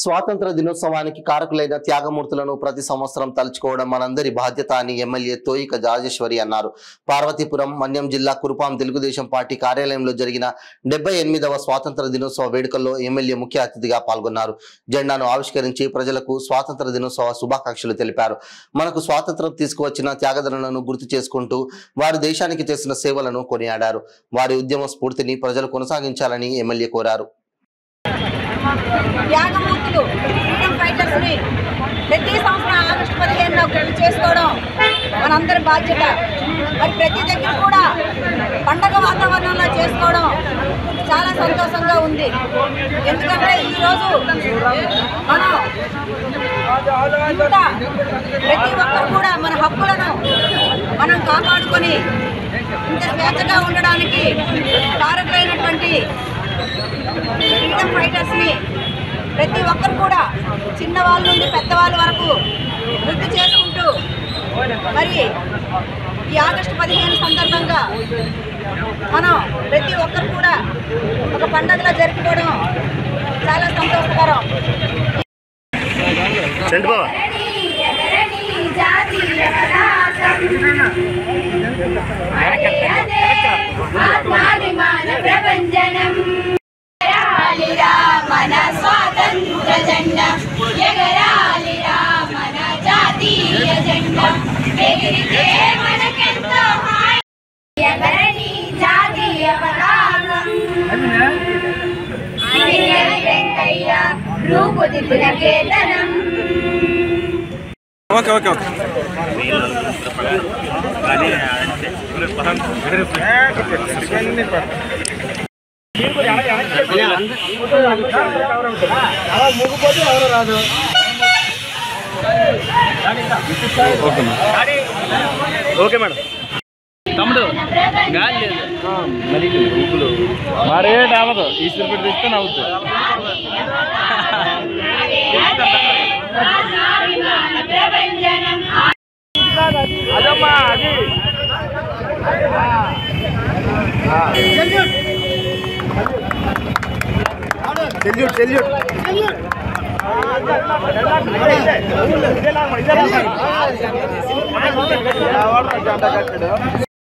స్వాతంత్ర దినోత్సవానికి కారకులైన త్యాగమూర్తులను ప్రతి సంవత్సరం తలుచుకోవడం మనందరి బాధ్యత అని ఎమ్మెల్యే తోయిక రాజేశ్వరి అన్నారు. పార్వతీపురం మన్యం జిల్లా కురుపాం తెలుగుదేశం పార్టీ కార్యాలయంలో జరిగిన 78వ స్వాతంత్ర దినోత్సవ వేడుకల్లో ఎమ్మెల్యే ముఖ్య అతిథిగా పాల్గొన్నారు. జెండాను ఆవిష్కరించి ప్రజలకు స్వాతంత్ర దినోత్సవ శుభాకాంక్షలు తెలిపారు. మనకు స్వాతంత్రం తీసుకువచ్చిన త్యాగదనులను గుర్తు చేసుకుంటూ వారు దేశానికి చేసిన సేవలను కొనియాడారు. వారి ఉద్యమ స్ఫూర్తిని ప్రజలు కొనసాగించాలని ఎమ్మెల్యే కోరారు. త్యాగమూర్తులు ఫ్రీడమ్ ఫైటర్స్ని ప్రతి సంవత్సరం ఆగస్టు 15న గుర్తు చేసుకోవడం మనందరి బాధ్యత. మరి ప్రతి దగ్గర కూడా పండగ వాతావరణంలో చేసుకోవడం చాలా సంతోషంగా ఉంది. ఎందుకంటే ఈరోజు మనం ఇంత ప్రతి ఒక్కరు కూడా మన హక్కులను మనం కాపాడుకొని ఇంత స్వేచ్ఛగా ఉండడానికి కారకులైనటువంటి ఫ్రీడమ్ ఫైటర్స్ని ప్రతి ఒక్కరు కూడా చిన్నవాళ్ళ నుండి పెద్దవాళ్ళ వరకు గుర్తు చేసుకుంటూ మరి ఈ ఆగస్టు 15 సందర్భంగా మనం ప్రతి ఒక్కరు కూడా ఒక పండుగలా జరుపుకోవడం చాలా సంతోషకరం. మన స్వాతంత్ర జెండా ఎగరాలిరా మన జాతీయ జెండా ఎగిరితే మనకెంతో హాయి ఎగరని జాతీయ పతాకం వెంకయ్య రూపుదిద్దిన కేతనం. Okay okay okay okay madam. తమ్ముడు గాలి లేదు మరి ఊపులు మరే నవ్వదు. ఈశ్వర్ పెట్టి తెస్తే నవ్వుతుంది. అదమ్మా అది సెల్యూట్ సెల్యూట్ సెల్యూట్